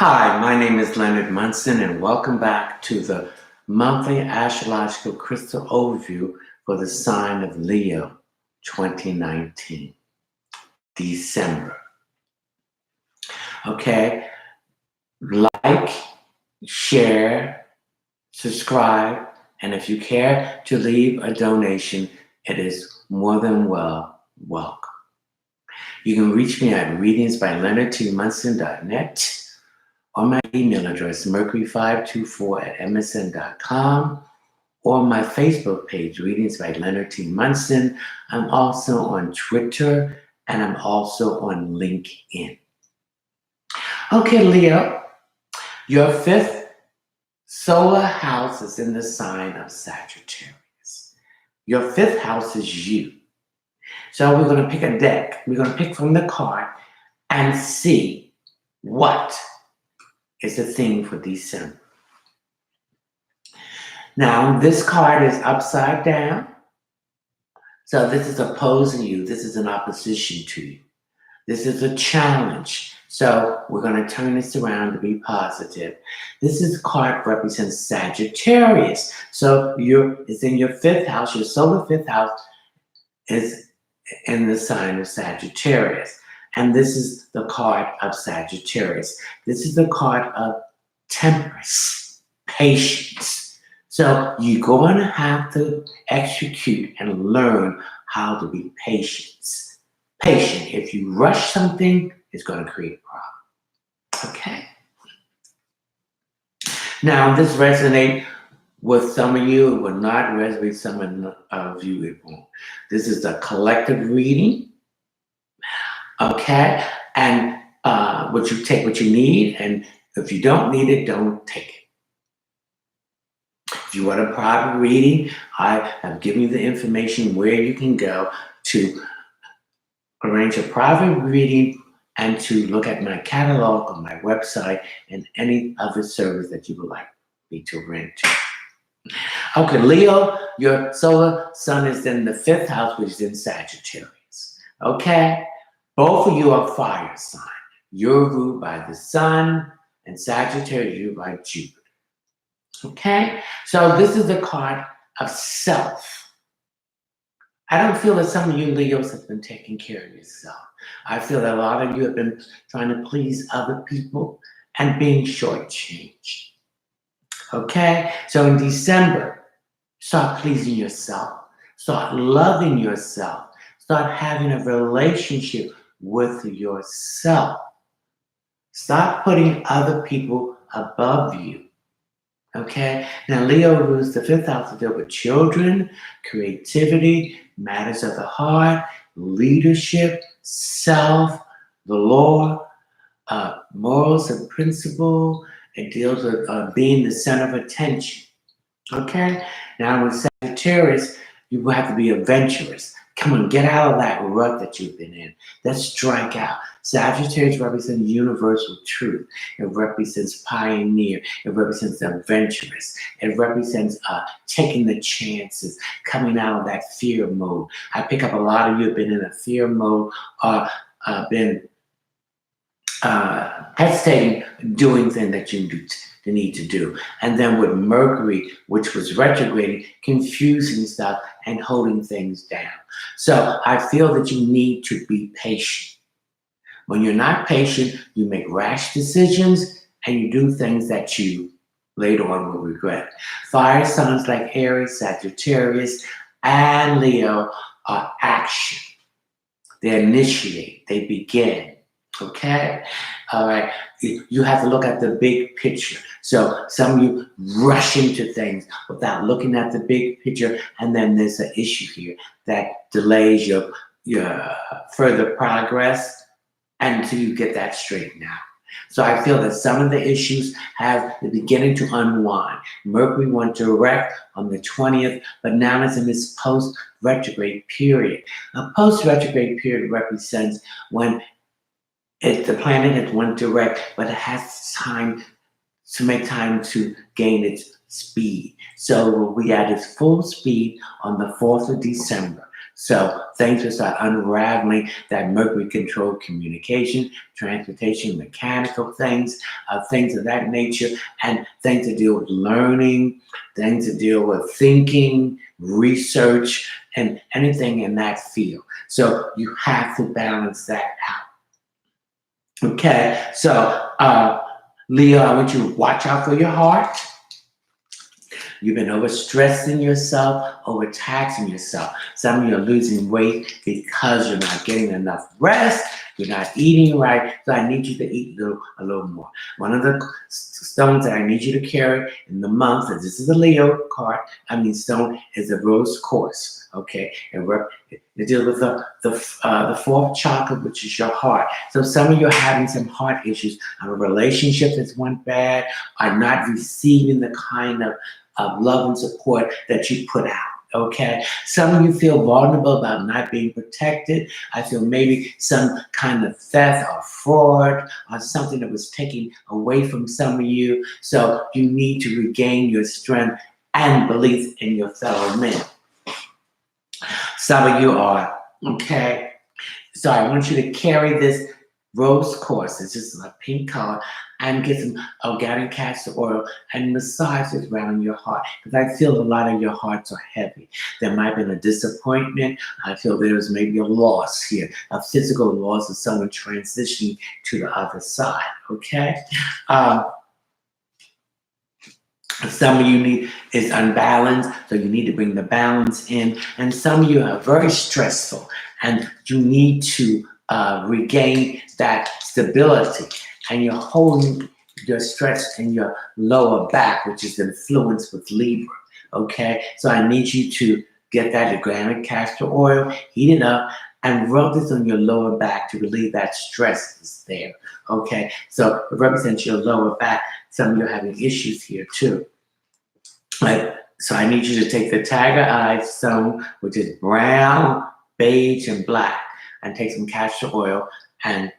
Hi, my name is Leonard Munson, and welcome back to the monthly astrological crystal overview for the sign of Leo 2019, December. Okay, like, share, subscribe, and if you care to leave a donation, it is more than welcome. You can reach me at readingsbyleonardtmunson.net or my email address, mercury524@msn.com, or my Facebook page, Readings by Leonard T. Munson. I'm also on Twitter, and I'm also on LinkedIn. Okay, Leo, your fifth solar house is in the sign of Sagittarius. Your fifth house is you. So we're going to pick a deck. We're going to pick from the card and see what is the theme for December. Now, this card is upside down. So this is opposing you. This is an opposition to you. This is a challenge. So we're going to turn this around to be positive. This is card represents Sagittarius. So it's in your fifth house. Your solar fifth house is in the sign of Sagittarius. And this is the card of Sagittarius. This is the card of temperance, patience. So you're going to have to execute and learn how to be patient. If you rush something, it's going to create a problem. Okay. Now, this resonates with some of you. It will not resonate with some of you. It won't. This is a collective reading. Okay, and what you take what you need, and if you don't need it, don't take it. If you want a private reading, I have given you the information where you can go to arrange a private reading and to look at my catalog on my website and any other service that you would like me to rent to. Okay, Leo, your solar sun is in the fifth house, which is in Sagittarius. Okay? Both of you are fire sign. You're ruled by the sun, and Sagittarius, you're by Jupiter. Okay? So this is the card of self. I don't feel that some of you Leos have been taking care of yourself. I feel that a lot of you have been trying to please other people and being shortchanged. Okay? So in December, start pleasing yourself. Start loving yourself. Start having a relationship with yourself. Stop putting other people above you. Okay? Now, Leo rules the fifth house to deal with children, creativity, matters of the heart, leadership, self, the law, morals and principle. It deals with being the center of attention. Okay? Now, with Sagittarius, you will have to be adventurous. Come on, get out of that rut that you've been in. Let's strike out. Sagittarius represents universal truth. It represents pioneer. It represents adventurous. It represents taking the chances, coming out of that fear mode. I pick up a lot of you have been in a fear mode or been hesitating, doing things that you need to do. And then with Mercury, which was retrograding, confusing stuff and holding things down. So I feel that you need to be patient. When you're not patient, you make rash decisions and you do things that you later on will regret. Fire signs like Aries, Sagittarius, and Leo are action. They initiate, they begin. Okay? All right. You have to look at the big picture. So some of you rush into things without looking at the big picture, and then there's an issue here that delays your further progress until you get that straightened out. So I feel that some of the issues have the beginning to unwind. Mercury went direct on the 20th, but now it's in this post-retrograde period. A post-retrograde period represents when the planet has went direct, but it has time to make time to gain its speed. So we at its full speed on the 4th of December. So things will start unraveling, that Mercury controlled communication, transportation, mechanical things, things of that nature, and things to deal with learning, things to deal with thinking, research, and anything in that field. So you have to balance that out. Okay, so Leo, I want you to watch out for your heart. You've been overstressing yourself, overtaxing yourself. Some of you are losing weight because you're not getting enough rest. You're not eating right. So I need you to eat a little more. One of the stones that I need you to carry in the month, as this is a Leo card, stone, is the rose quartz. Okay, it deals with the fourth chakra, which is your heart. So some of you are having some heart issues. A relationship that's went bad, are not receiving the kind of love and support that you put out. Okay, some of you feel vulnerable about not being protected. I feel maybe some kind of theft or fraud or something that was taken away from some of you. So you need to regain your strength and belief in your fellow men. Some of you are, okay. So I want you to carry this rose quartz, it's just a pink color, and get some organic castor oil and massage it around your heart, because I feel a lot of your hearts are heavy. There might have been a disappointment. I feel there was maybe a loss here, a physical loss of someone transitioning to the other side, okay? Some of you is unbalanced, so you need to bring the balance in. And some of you are very stressful, and you need to regain that stability. And you're holding your stress in your lower back, which is influenced with Libra. Okay, so I need you to get that organic castor oil, heat it up, and rub this on your lower back to relieve that stress that's there. Okay, so it represents your lower back. Some of you are having issues here too. So I need you to take the Tiger Eye stone, which is brown, beige, and black, and take some castor oil and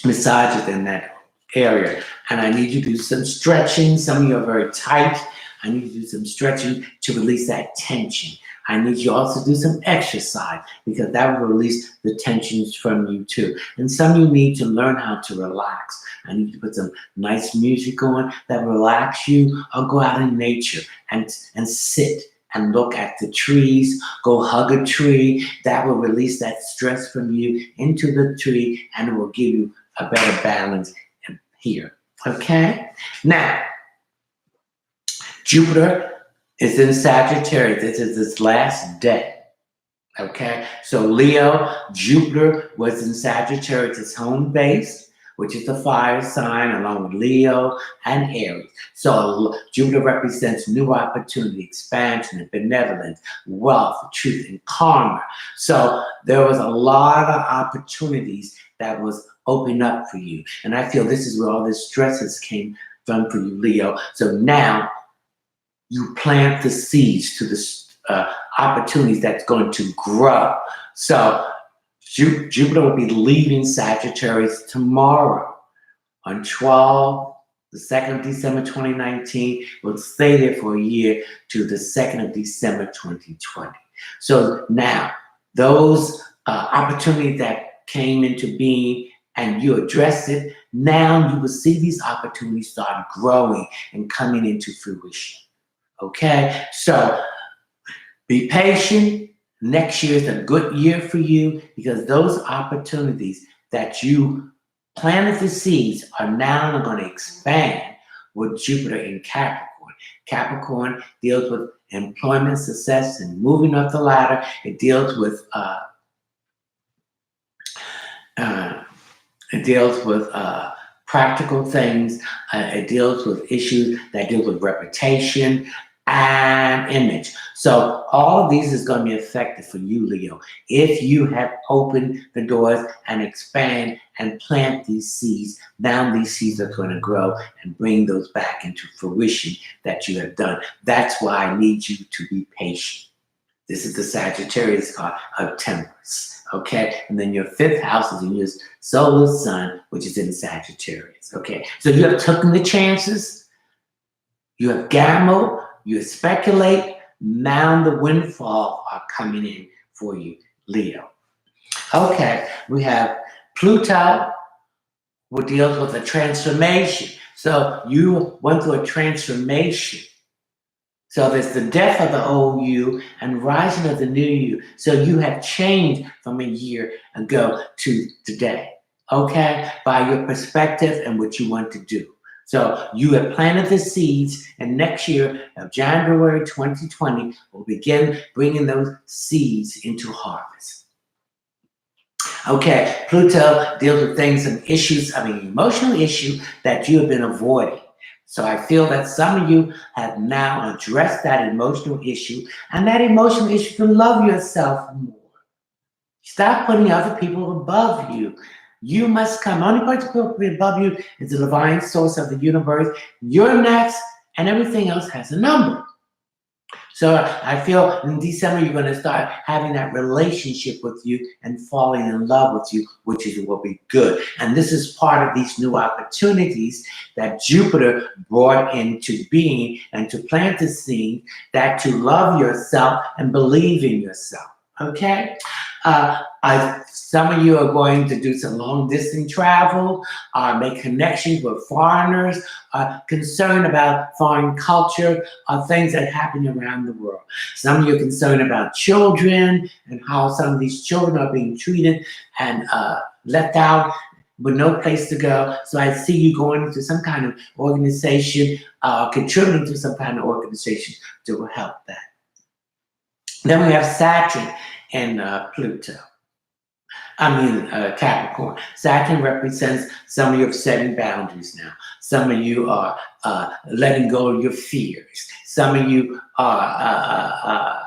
massage it in that area. And I need you to do some stretching. Some of you are very tight. I need you to do some stretching to release that tension. I need you also to do some exercise, because that will release the tensions from you too. And some of you need to learn how to relax. I need you to put some nice music on that relax you, or go out in nature and sit and look at the trees. Go hug a tree. That will release that stress from you into the tree, and it will give you a better balance here. Okay? Now, Jupiter is in Sagittarius. This is its last day. Okay? So Leo, Jupiter was in Sagittarius, its home base, which is the fire sign, along with Leo and Aries. So Jupiter represents new opportunity, expansion, and benevolence, wealth, truth, and karma. So there was a lot of opportunities that was opening up for you. And I feel this is where all this stresses came from for you, Leo. So now you plant the seeds to the opportunities that's going to grow. So Jupiter will be leaving Sagittarius tomorrow on the 2nd of December 2019. Will stay there for a year to the 2nd of December 2020. So now those opportunities that came into being and you address it, now you will see these opportunities start growing and coming into fruition. Okay, so be patient. Next year is a good year for you, because those opportunities that you planted the seeds are now going to expand with Jupiter in Capricorn. Capricorn deals with employment success and moving up the ladder. It deals with practical things. It deals with issues that deal with reputation and image. So all of these is going to be effective for you, Leo, if you have opened the doors and expand and plant these seeds. Now these seeds are going to grow and bring those back into fruition that you have done. That's why I need you to be patient. This is the Sagittarius card of temperance. Okay, and then your 5th house is in your solar sun, which is in Sagittarius. Okay, so you have taken the chances, you have gambled, you speculate. Now the windfall are coming in for you, Leo. Okay, we have Pluto, which deals with a transformation. So you went through a transformation. So there's the death of the old you and rising of the new you. So you have changed from a year ago to today, okay? By your perspective and what you want to do. So you have planted the seeds, and next year of January 2020 will begin bringing those seeds into harvest. Okay, Pluto deals with things and issues, emotional issue that you have been avoiding. So I feel that some of you have now addressed that emotional issue, and that emotional issue to love yourself more. Stop putting other people above you. You must come. Only person above you is the divine source of the universe. You're next, and everything else has a number. So I feel in December you're going to start having that relationship with you and falling in love with you, which will be good. And this is part of these new opportunities that Jupiter brought into being, and to plant the seed that to love yourself and believe in yourself. Okay? Some of you are going to do some long distance travel, make connections with foreigners, concerned about foreign culture, things that happen around the world. Some of you are concerned about children and how some of these children are being treated and left out with no place to go. So I see you going into some kind of organization, contributing to some kind of organization to help that. Then we have Saturn and Pluto. Capricorn. Saturn represents some of you setting boundaries now. Some of you are letting go of your fears. Some of you are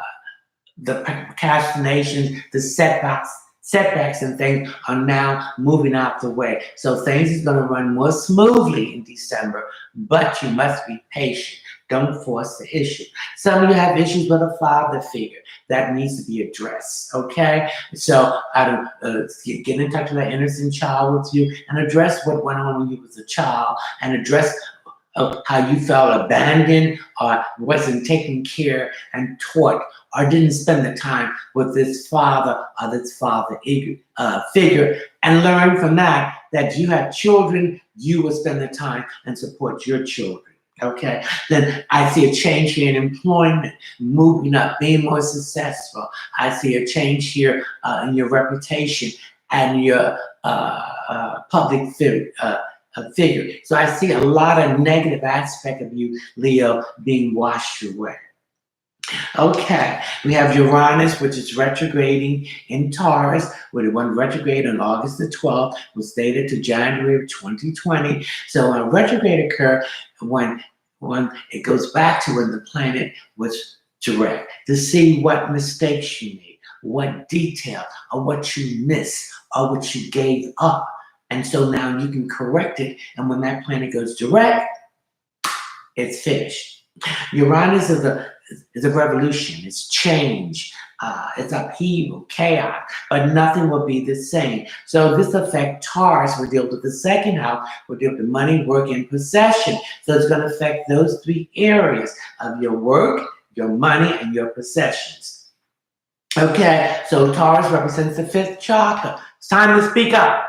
the procrastination, the setbacks and things are now moving out the way. So things is going to run more smoothly in December, but you must be patient. Don't force the issue. Some of you have issues with a father figure that needs to be addressed, okay? So get in touch with that innocent child with you and address what went on when you was a child, and address how you felt abandoned or wasn't taken care and taught, or didn't spend the time with this father or this father figure, and learn from that you have children, you will spend the time and support your children. Okay, then I see a change here in employment, moving up, being more successful. I see a change here in your reputation and your public figure. So I see a lot of negative aspect of you, Leo, being washed away. Okay, we have Uranus, which is retrograding in Taurus, with it went retrograde on August the 12th, was dated to January of 2020. So when a retrograde occurred, when it goes back to when the planet was direct, to see what mistakes you made, what detail, or what you missed, or what you gave up. And so now you can correct it, and when that planet goes direct, it's finished. Uranus is a revolution, it's change, it's upheaval, chaos, but nothing will be the same. So this affects Taurus, will deal with the second house, will deal with money, work, and possession. So it's going to affect those three areas of your work, your money, and your possessions. Okay, so Taurus represents the fifth chakra. It's time to speak up.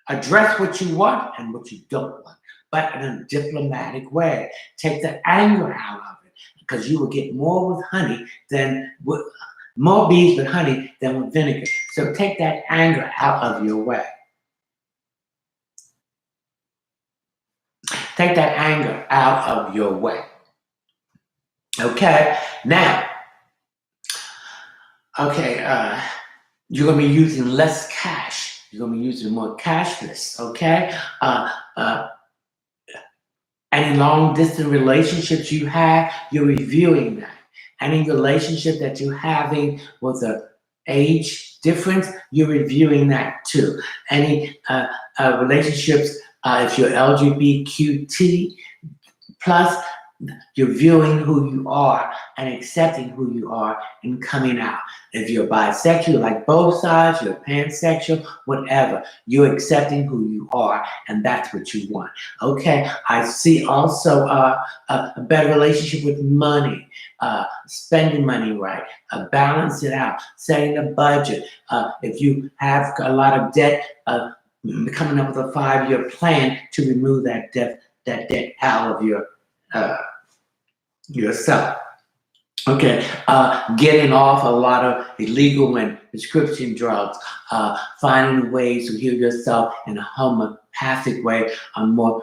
Address what you want and what you don't want, but in a diplomatic way. Take the anger out of it, because you will get more with honey than with more bees with honey than with vinegar. So take that anger out of your way. Take that anger out of your way. Okay, now, you're going to be using less cash. You're going to be using more cashless, okay? Any long-distance relationships you have, you're reviewing that. Any relationship that you're having with an age difference, you're reviewing that too. Any relationships, if you're LGBTQT plus, You're viewing who you are and accepting who you are and coming out. If you're bisexual, you like both sides, you're pansexual, whatever, you're accepting who you are, and that's what you want. Okay, I see also a better relationship with money, spending money right, balance it out, setting a budget. If you have a lot of debt, coming up with a 5-year plan to remove that debt out of uh, yourself. Okay, getting off a lot of illegal and prescription drugs, finding ways to heal yourself in a homeopathic way, a more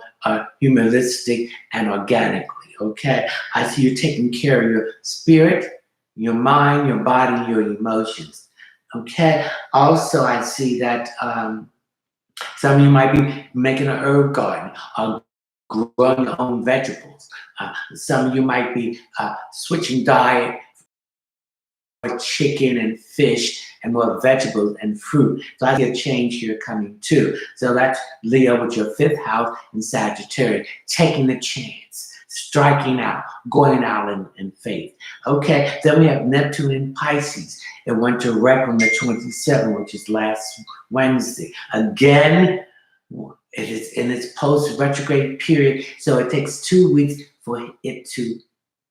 humanistic and organically. Okay, I see you taking care of your spirit, your mind, your body, your emotions. Okay, also I see that some of you might be making an herb garden, growing your own vegetables. Some of you might be switching diet for chicken and fish and more vegetables and fruit. So I see a change here coming too. So that's Leo with your 5th house in Sagittarius, taking the chance, striking out, going out in faith. Okay, then we have Neptune in Pisces. It went direct on the 27th, which is last Wednesday. Again, it is in its post-retrograde period, so it takes 2 weeks for it to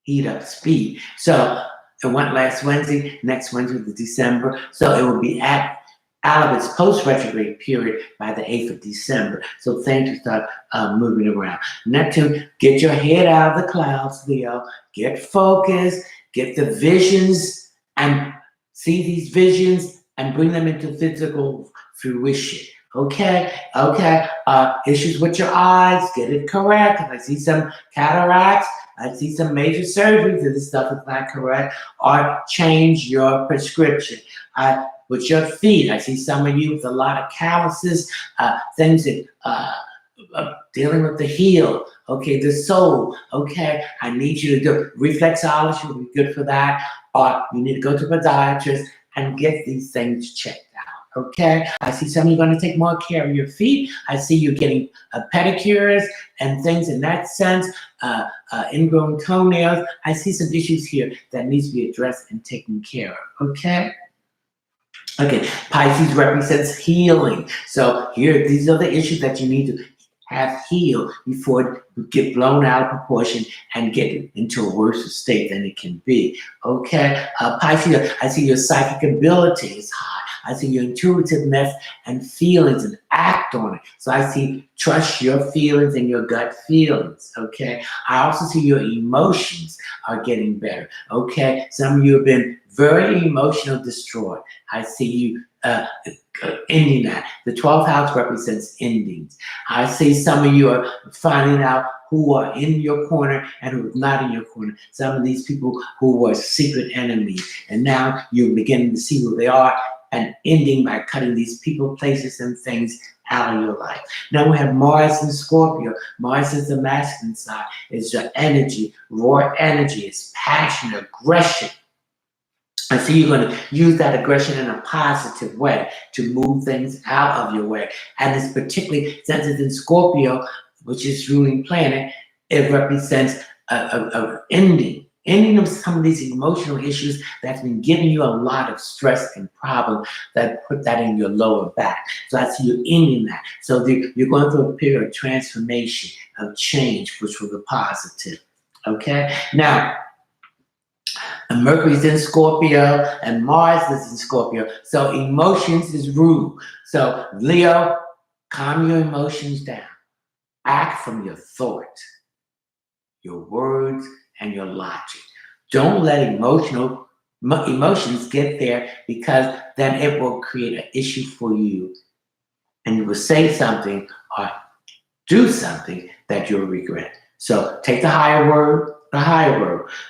heat up speed. So it went last Wednesday, next Wednesday is December, so it will be out of its post-retrograde period by the 8th of December. So things will start moving around. Neptune, get your head out of the clouds, Leo. Get focused, get the visions, and see these visions and bring them into physical fruition. Okay. Issues with your eyes, get it correct. I see some cataracts. I see some major surgeries if this stuff is not correct, or change your prescription. With your feet, I see some of you with a lot of calluses, things that dealing with the heel, okay, the soul, okay. I need you to do reflexology, will be good for that, or you need to go to a podiatrist and get these things checked out. Okay, I see some of you are going to take more care of your feet. I see you getting pedicures and things in that sense, ingrown toenails. I see some issues here that needs to be addressed and taken care of. Okay. Okay, Pisces represents healing. So here, these are the issues that you need to have healed before you get blown out of proportion and get into a worse state than it can be. Okay, Pisces, I see your psychic ability is high. I see your intuitiveness and feelings and act on it. So I see trust your feelings and your gut feelings. Okay, I also see your emotions are getting better. Okay, some of you have been very emotional destroyed. I see you ending that. The 12th house represents endings. I see some of you are finding out who are in your corner and who are not in your corner. Some of these people who were secret enemies, and now you're beginning to see who they are and ending by cutting these people, places, and things out of your life. Now we have Mars in Scorpio. Mars is the masculine side. It's your energy, raw energy. It's passion, aggression. I see you're going to use that aggression in a positive way to move things out of your way. And it's particularly, since it's in Scorpio, which is ruling planet, it represents a ending of some of these emotional issues that's been giving you a lot of stress and problems that put that in your lower back. So I see you ending that. So you're going through a period of transformation, of change, which will be positive. Okay? Now, Mercury's in Scorpio and Mars is in Scorpio. So emotions is rule. So Leo, calm your emotions down. Act from your thought, your words, and your logic. Don't let emotions get there, because then it will create an issue for you. And you will say something or do something that you'll regret. So take the higher road.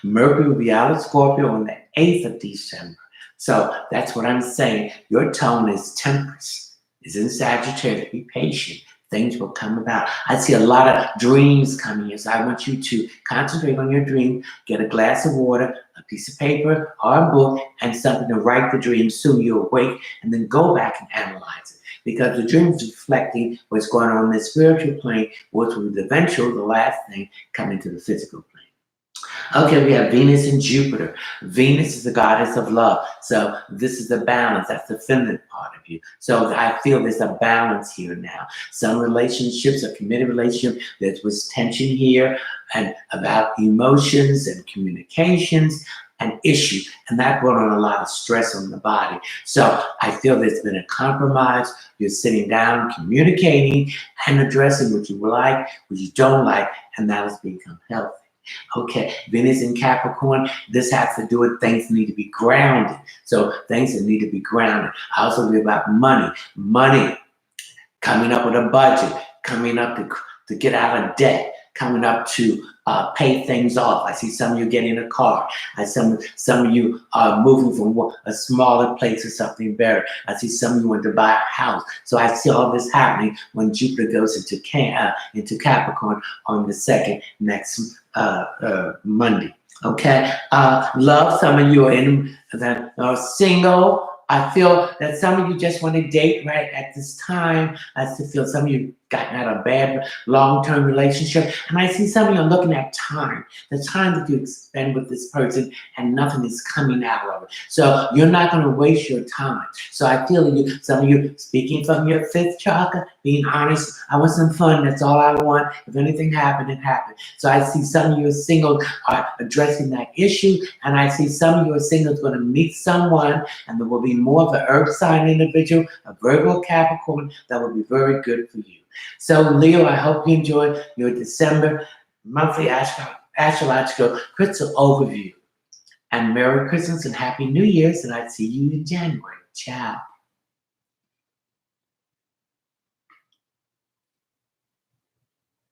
Mercury will be out of Scorpio on the 8th of December. So that's what I'm saying. Your tone is temperance. It's in Sagittarius. Be patient. Things will come about. I see a lot of dreams coming in. So I want you to concentrate on your dream. Get a glass of water, a piece of paper, or a book, and something to write the dream soon you awake, and then go back and analyze it. Because the dream is reflecting what's going on in the spiritual plane, which will eventually, the last thing, come into the physical plane. Okay, we have Venus and Jupiter. Venus is the goddess of love. So this is the balance. That's the feminine part of you. So I feel there's a balance here now. Some relationships are committed relationship. There was tension here and about emotions and communications and issues. And that brought on a lot of stress on the body. So I feel there's been a compromise. You're sitting down, communicating, and addressing what you like, what you don't like, and that has become healthy. Okay, Venus in Capricorn, this has to do with things that need to be grounded. So things that need to be grounded. Also be about money. Money, coming up with a budget, coming up to get out of debt, coming up to pay things off. I see some of you getting a car. Some of you are moving from a smaller place to something better. I see some of you want to buy a house. So I see all this happening when Jupiter goes into Capricorn on the 2nd next Monday. Okay, love. Some of you are in that are single. I feel that some of you just want to date right at this time. I still feel some of you gotten out of a bad long-term relationship. And I see some of you are looking at time, the time that you spend with this person and nothing is coming out of it. So you're not going to waste your time. So I feel you, some of you speaking from your 5th chakra, being honest, I want some fun. That's all I want. If anything happened, it happened. So I see some of you are single are addressing that issue. And I see some of you are single going to meet someone and there will be more of an earth sign individual, a Virgo Capricorn, that will be very good for you. So Leo, I hope you enjoy your December monthly astrological crystal overview. And Merry Christmas and Happy New Year's, and I'll see you in January. Ciao.